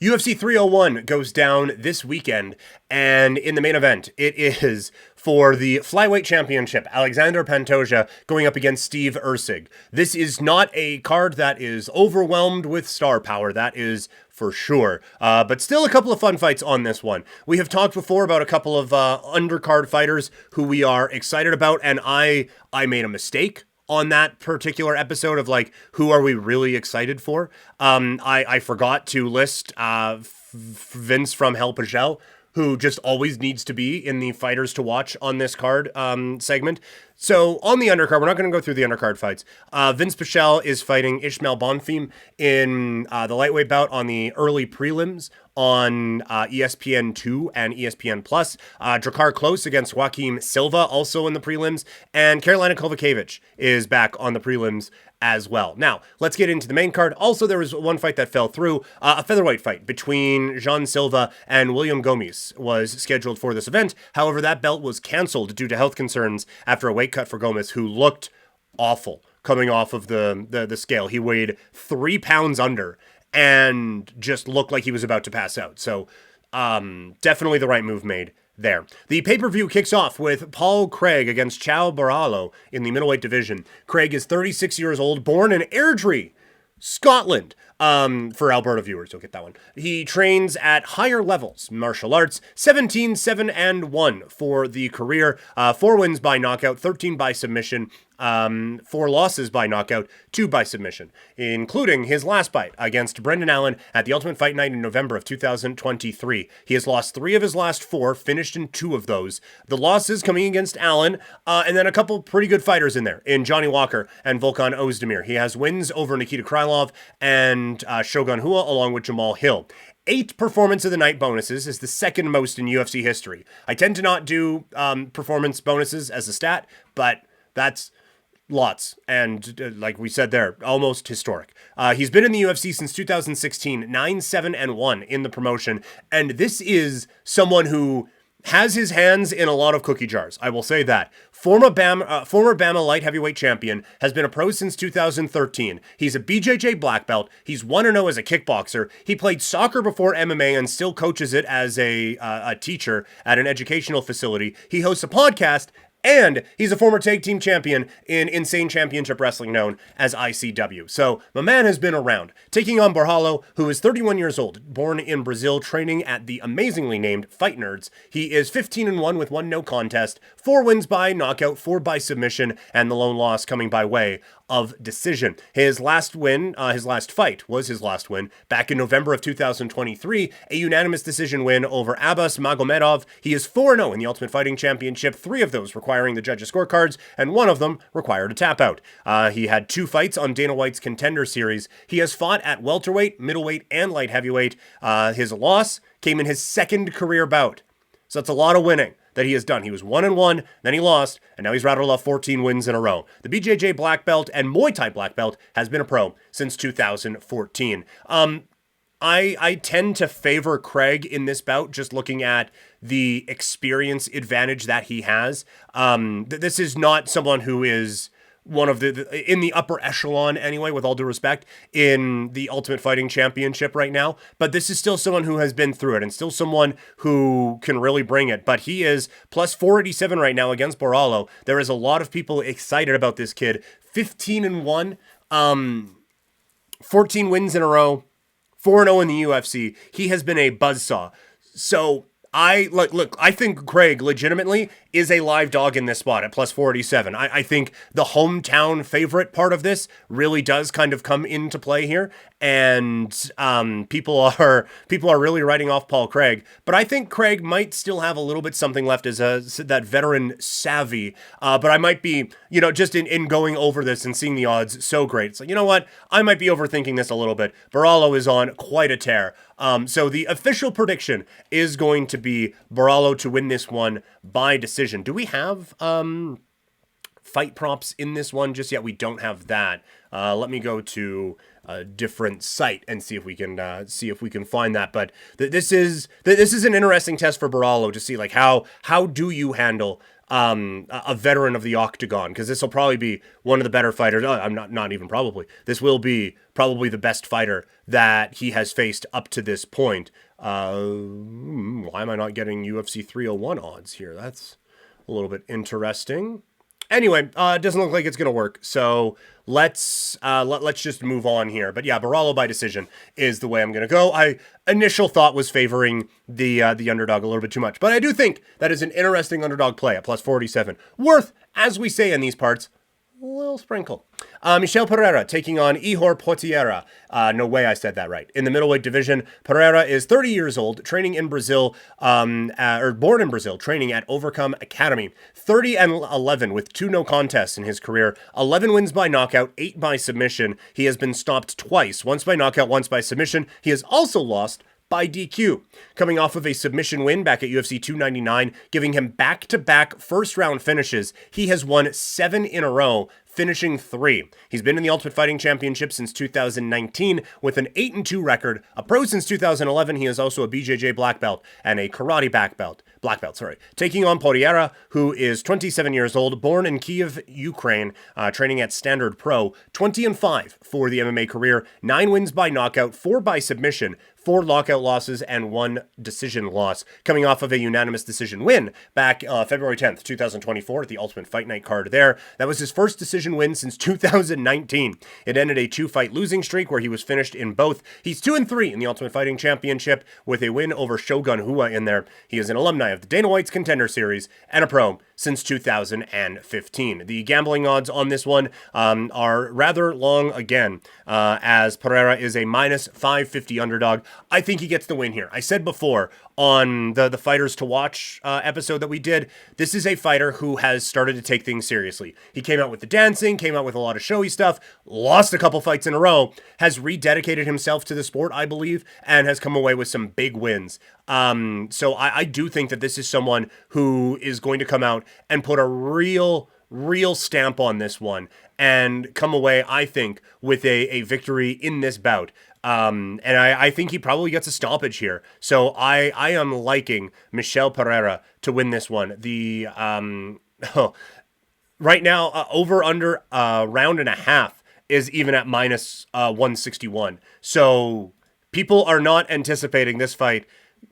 UFC 301 goes down this weekend, and in the main event, it is for the flyweight championship, Alexander Pantoja going up against Steve Erceg. This is not a card that is overwhelmed with star power, that is for sure. But still a couple of fun fights on this one. We have talked before about a couple of undercard fighters who we are excited about, and I made a mistake on that particular episode of like, who are we really excited for? I forgot to list Vince from Hell Pagel, who just always needs to be in the fighters to watch on this card segment. So on the undercard, we're not going to go through the undercard fights. Vince Pichel is fighting Ishmael Bonfim in the lightweight bout on the early prelims on ESPN2 and ESPN+. Drakkar Klose against Joaquim Silva, also in the prelims. And Karolina Kovacevic is back on the prelims as well. Now, let's get into the main card. Also, there was one fight that fell through. A featherweight fight between Jean Silva and William Gomis was scheduled for this event. However, that belt was canceled due to health concerns after a weight cut for Gomis, who looked awful coming off of the scale. He weighed 3 pounds under and just looked like he was about to pass out. So definitely the right move made there. The pay-per-view kicks off with Paul Craig against Chao Barallo in the middleweight division. Craig is 36 years old, born in Airdrie, Scotland. For Alberta viewers, you'll get that one. He trains at higher levels, martial arts, 17-7-1 for the career. 4 wins by knockout, 13 by submission, 4 losses by knockout, 2 by submission, including his last fight against Brendan Allen at the Ultimate Fight Night in November of 2023. He has lost 3 of his last 4, finished in 2 of those. The losses coming against Allen, and then a couple pretty good fighters in there, in Johnny Walker and Volkan Ozdemir. He has wins over Nikita Krylov and Shogun Rua, along with Jamal Hill. 8 performance of the night bonuses is the second most in UFC history. I tend to not do performance bonuses as a stat, but that's lots. And like we said there, almost historic. He's been in the UFC since 2016, 9-7-1 in the promotion. And this is someone who has his hands in a lot of cookie jars. I will say that. Former Bama light heavyweight champion, has been a pro since 2013. He's a BJJ black belt. He's 1-0 as a kickboxer. He played soccer before MMA and still coaches it as a teacher at an educational facility. He hosts a podcast, and he's a former tag team champion in Insane Championship Wrestling, known as ICW. So my man has been around. Taking on Barallo, who is 31 years old, born in Brazil, training at the amazingly named Fight Nerds. He is 15-1 with 1 no contest, 4 wins by knockout, 4 by submission, and the lone loss coming by way of decision. His last fight was his last win back in November of 2023, a unanimous decision win over Abbas Magomedov. He is 4-0 in the Ultimate Fighting Championship, 3 of those requiring the judges' scorecards, and 1 of them required a tap out. He had 2 fights on Dana White's Contender Series. He has fought at welterweight, middleweight, and light heavyweight. His loss came in his 2nd career bout. So that's a lot of winning that he has done. He was 1-1, then he lost, and now he's rattled off 14 wins in a row. The BJJ black belt and Muay Thai black belt has been a pro since 2014. I tend to favor Craig in this bout, just looking at the experience advantage that he has. This is not someone who is one of in the upper echelon anyway, with all due respect, in the Ultimate Fighting Championship right now. But this is still someone who has been through it and still someone who can really bring it. But he is plus 487 right now against Barallo. There is a lot of people excited about this kid. 15-1, 14 wins in a row, 4-0 in the UFC. He has been a buzzsaw. So I think Craig legitimately is a live dog in this spot at plus 487. I think the hometown favorite part of this really does kind of come into play here, and people are really writing off Paul Craig. But I think Craig might still have a little bit something left as that veteran savvy. But I might be, just in going over this and seeing the odds so great. It's like, you know what? I might be overthinking this a little bit. Barallo is on quite a tear. So the official prediction is going to be Barallo to win this one by decision. Do we have fight props in this one just yet. We don't have that. Let me go to a different site and see if we can find that. But this is an interesting test for Barallo to see like how do you handle a veteran of the octagon, because this will probably be one of the better fighters. I'm not even probably. This will be probably the best fighter that he has faced up to this point. Why am I not getting UFC 301 odds here? That's a little bit interesting. Anyway, it doesn't look like it's going to work, so let's just move on here. But yeah, Barallo by decision is the way I'm going to go. I initial thought was favoring the underdog a little bit too much, but I do think that is an interesting underdog play at plus 47. Worth, as we say in these parts, a little sprinkle. Michel Pereira taking on Ihor Potieria. No way I said that right. In the middleweight division, Pereira is 30 years old, training in Brazil, or born in Brazil, training at Overcome Academy. 30-11 with 2 no contests in his career. 11 wins by knockout, 8 by submission. He has been stopped twice, once by knockout, once by submission. He has also lost by DQ. Coming off of a submission win back at UFC 299, giving him back-to-back first-round finishes, he has won 7 in a row, finishing 3. He's been in the Ultimate Fighting Championship since 2019 with an 8-2 record. A pro since 2011, he is also a BJJ black belt and a karate black belt. Taking on Potieria, who is 27 years old, born in Kiev, Ukraine, training at Standard Pro. 20-5 for the MMA career. 9 wins by knockout, 4 by submission, 4 lockout losses, and 1 decision loss. Coming off of a unanimous decision win back February 10th, 2024 at the Ultimate Fight Night card there. That was his first decision win since 2019. It ended a 2-fight losing streak where he was finished in both. He's 2-3 in the Ultimate Fighting Championship with a win over Shogun Rua in there. He is an alumni of the Dana White's Contender Series and a pro since 2015. The gambling odds on this one are rather long again, as Pereira is a minus 550 underdog. I think he gets the win here. I said before on the Fighters to Watch episode that we did, this is a fighter who has started to take things seriously. He came out with the dancing, came out with a lot of showy stuff, lost a couple fights in a row, has rededicated himself to the sport, I believe, and has come away with some big wins. So I do think that this is someone who is going to come out and put a real stamp on this one and come away, I think, with a victory in this bout. And I think he probably gets a stoppage here. So I am liking Michel Pereira to win this one. The right now, over under round and a half is even at minus 161. So people are not anticipating this fight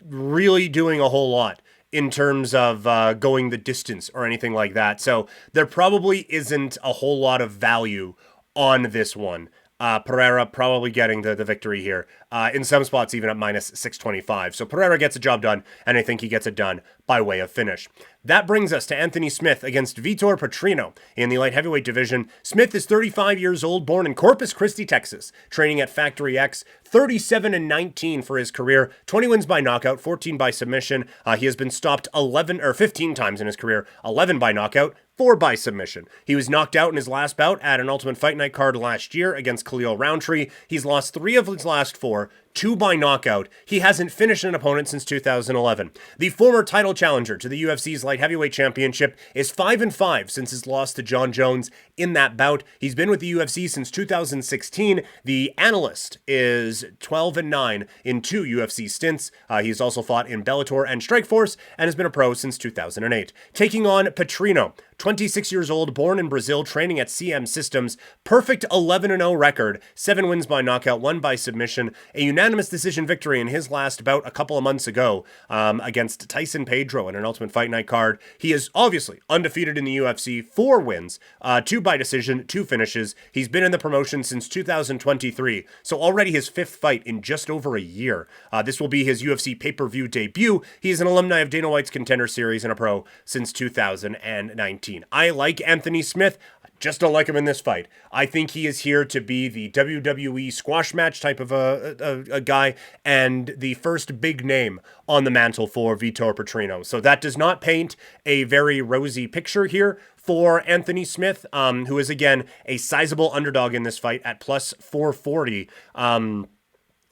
really doing a whole lot in terms of going the distance or anything like that. So there probably isn't a whole lot of value on this one. Pereira probably getting the victory here. In some spots, even at minus 625. So Pereira gets a job done, and I think he gets it done by way of finish. That brings us to Anthony Smith against Vitor Petrino in the light heavyweight division. Smith is 35 years old, born in Corpus Christi, Texas, training at Factory X. 37-19 for his career, 20 wins by knockout, 14 by submission. He has been stopped 15 times in his career, 11 by knockout, 4 by submission. He was knocked out in his last bout at an Ultimate Fight Night card last year against Khalil Roundtree. He's lost 3 of his last 4, 2 by knockout. He hasn't finished an opponent since 2011. The former title challenger to the UFC's light heavyweight championship is 5-5 since his loss to John Jones in that bout. He's been with the UFC since 2016. The analyst is 12-9 in 2 UFC stints. He's also fought in Bellator and Strikeforce and has been a pro since 2008. Taking on Petrino, 26 years old, born in Brazil, training at CM Systems. Perfect 11-0 record, 7 wins by knockout, 1 by submission. A unanimous decision victory in his last bout a couple of months ago against Tyson Pedro in an Ultimate Fight Night card. He is obviously undefeated in the UFC, 4 wins, 2 by decision, 2 finishes. He's been in the promotion since 2023, so already his 5th fight in just over a year. This will be his UFC pay-per-view debut. He is an alumni of Dana White's Contender Series and a pro since 2019. I like Anthony Smith. Just don't like him in this fight. I think he is here to be the WWE squash match type of a guy and the first big name on the mantle for Vitor Petrino. So that does not paint a very rosy picture here for Anthony Smith, who is, again, a sizable underdog in this fight at plus 440.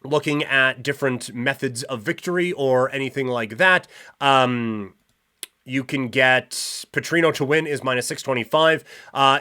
Looking at different methods of victory or anything like that, You can get Petrino to win is minus 625.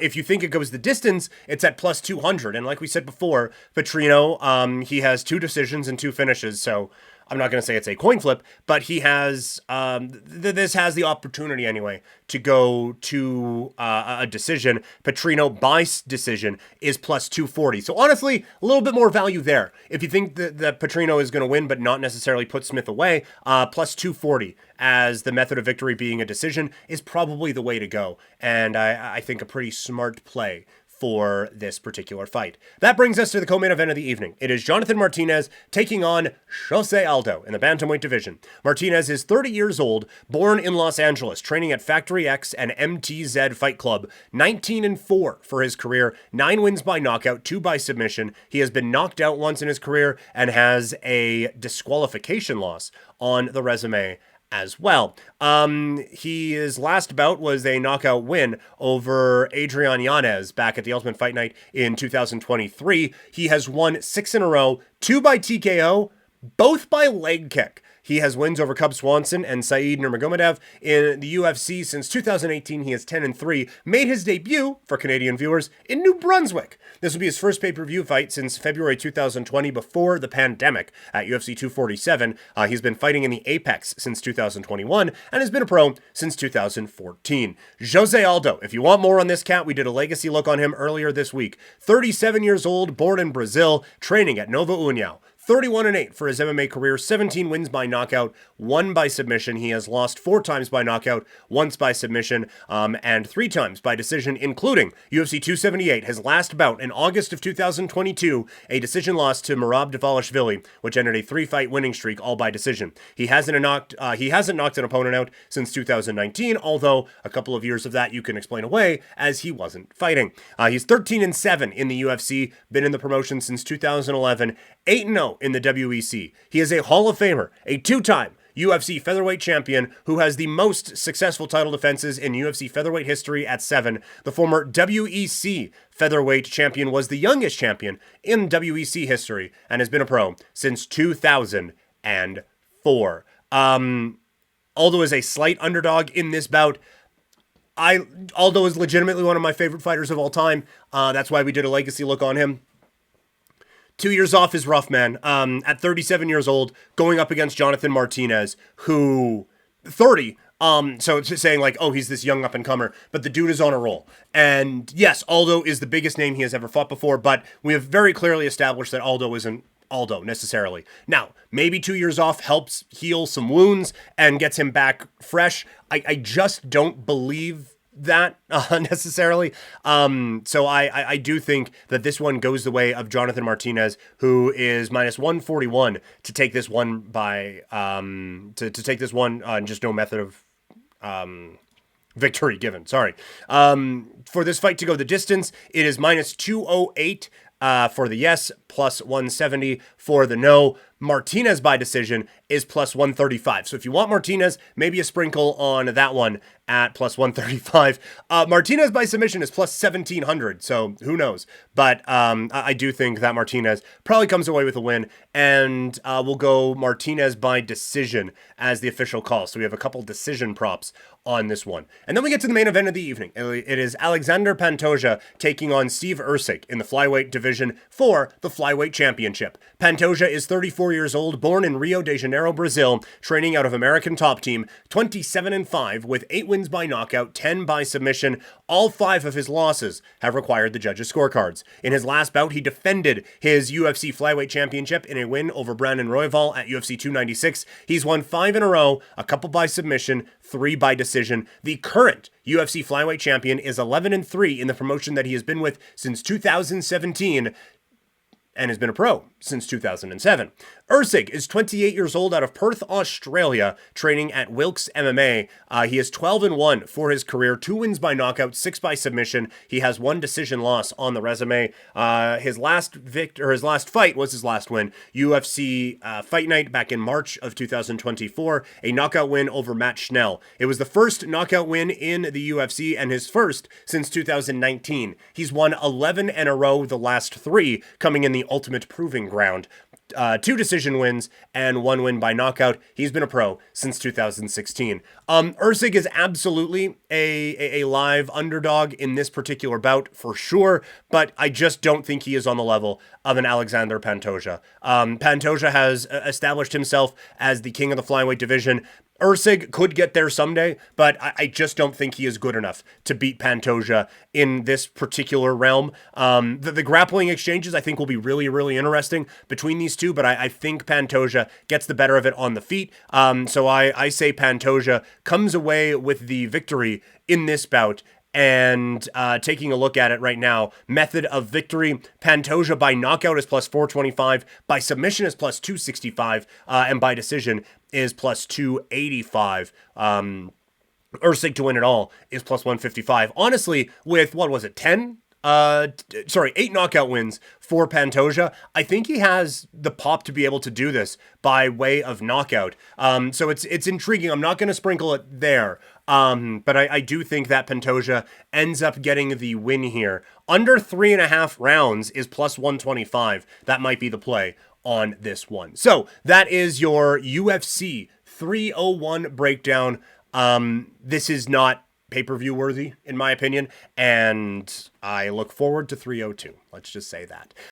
If you think it goes the distance, it's at plus 200. And like we said before, Petrino, he has 2 decisions and 2 finishes. So I'm not going to say it's a coin flip, but he has, this has the opportunity anyway to go to a decision. Petrino by decision is plus 240. So honestly, a little bit more value there. If you think that Petrino is going to win, but not necessarily put Smith away, plus 240 as the method of victory being a decision is probably the way to go. And I think a pretty smart play for this particular fight. That brings us to the co-main event of the evening. It is Jonathan Martinez taking on Jose Aldo in the bantamweight division. Martinez is 30 years old, born in Los Angeles, training at Factory X and MTZ Fight Club. 19-4 for his career, 9 wins by knockout, 2 by submission. He has been knocked out once in his career and has a disqualification loss on the resume as well. His last bout was a knockout win over Adrian Yanez back at the Ultimate Fight Night in 2023. He has won 6 in a row, 2 by TKO, both by leg kick. He has wins over Cub Swanson and Saeed Nurmagomedov in the UFC since 2018. He is 10-3, made his debut, for Canadian viewers, in New Brunswick. This will be his first pay-per-view fight since February 2020, before the pandemic, at UFC 247. He's been fighting in the Apex since 2021 and has been a pro since 2014. Jose Aldo, if you want more on this cat, we did a legacy look on him earlier this week. 37 years old, born in Brazil, training at Nova União. 31-8 for his MMA career, 17 wins by knockout, 1 by submission. He has lost 4 times by knockout, once by submission, and 3 times by decision, including UFC 278, his last bout in August of 2022, a decision loss to Merab Dvalishvili, which ended a 3-fight winning streak, all by decision. He hasn't knocked an opponent out since 2019, although a couple of years of that you can explain away as he wasn't fighting. He's 13-7 in the UFC, been in the promotion since 2011, 8-0 in the WEC. He is a Hall of Famer, a 2-time UFC featherweight champion who has the most successful title defenses in UFC featherweight history at 7. The former WEC featherweight champion was the youngest champion in WEC history and has been a pro since 2004. Aldo is a slight underdog in this bout. Aldo is legitimately one of my favorite fighters of all time. That's why we did a legacy look on him. 2 years off is rough, man. At 37 years old, going up against Jonathan Martinez, who 30. So it's just saying like, oh, he's this young up-and-comer, but the dude is on a roll. And yes, Aldo is the biggest name he has ever fought before, but we have very clearly established that Aldo isn't Aldo necessarily. Now, maybe 2 years off helps heal some wounds and gets him back fresh. I just don't believe that necessarily. So I do think that this one goes the way of Jonathan Martinez, who is minus 141 to take this one by to take this one on just no method of victory given. Sorry. For this fight to go the distance, it is minus 208 for the yes, plus 170 for the no. Martinez by decision is plus 135. So if you want Martinez, maybe a sprinkle on that one at plus 135. Martinez by submission is plus 1700. So who knows? But I do think that Martinez probably comes away with a win, and we'll go Martinez by decision as the official call. So we have a couple decision props on this one. And then we get to the main event of the evening. It is Alexander Pantoja taking on Steve Erceg in the flyweight division for the flyweight championship. Pantoja is 34 years old, born in Rio de Janeiro, Brazil, training out of American Top Team, 27-5 with 8 wins by knockout, 10 by submission. All 5 of his losses have required the judges' scorecards. In his last bout, he defended his UFC flyweight championship in a win over Brandon Royval at UFC 296. He's won 5 in a row, a couple by submission, 3 by decision. The current UFC flyweight champion is 11-3 in the promotion that he has been with since 2017 and has been a pro since 2007. Erceg is 28 years old, out of Perth, Australia, training at Wilkes MMA. He is 12-1 for his career, 2 wins by knockout, 6 by submission. He has 1 decision loss on the resume. His last fight was his last win, UFC Fight Night back in March of 2024, a knockout win over Matt Schnell. It was the first knockout win in the UFC and his first since 2019. He's won 11 in a row, the last 3 coming in the Ultimate Proving Ground. 2 decision wins and 1 win by knockout. He's been a pro since 2016. Usyk is absolutely a live underdog in this particular bout for sure, but I just don't think he is on the level of an Alexander Pantoja. Pantoja has established himself as the king of the flyweight division. Usyk could get there someday, but I just don't think he is good enough to beat Pantoja in this particular realm. The grappling exchanges, I think, will be really, really interesting between these two, but I think Pantoja gets the better of it on the feet. So I say Pantoja comes away with the victory in this bout. And taking a look at it right now, method of victory, Pantoja by knockout is plus 425, by submission is plus 265, and by decision is plus 285. Usyk to win it all is plus 155. Honestly, with, what was it, 8 knockout wins for Pantoja, I think he has the pop to be able to do this by way of knockout. So it's intriguing. I'm not going to sprinkle it there. But I do think that Pantoja ends up getting the win here. Under 3.5 rounds is plus 125. That might be the play on this one. So that is your UFC 301 breakdown. This is not pay-per-view worthy, in my opinion, and I look forward to 302. Let's just say that.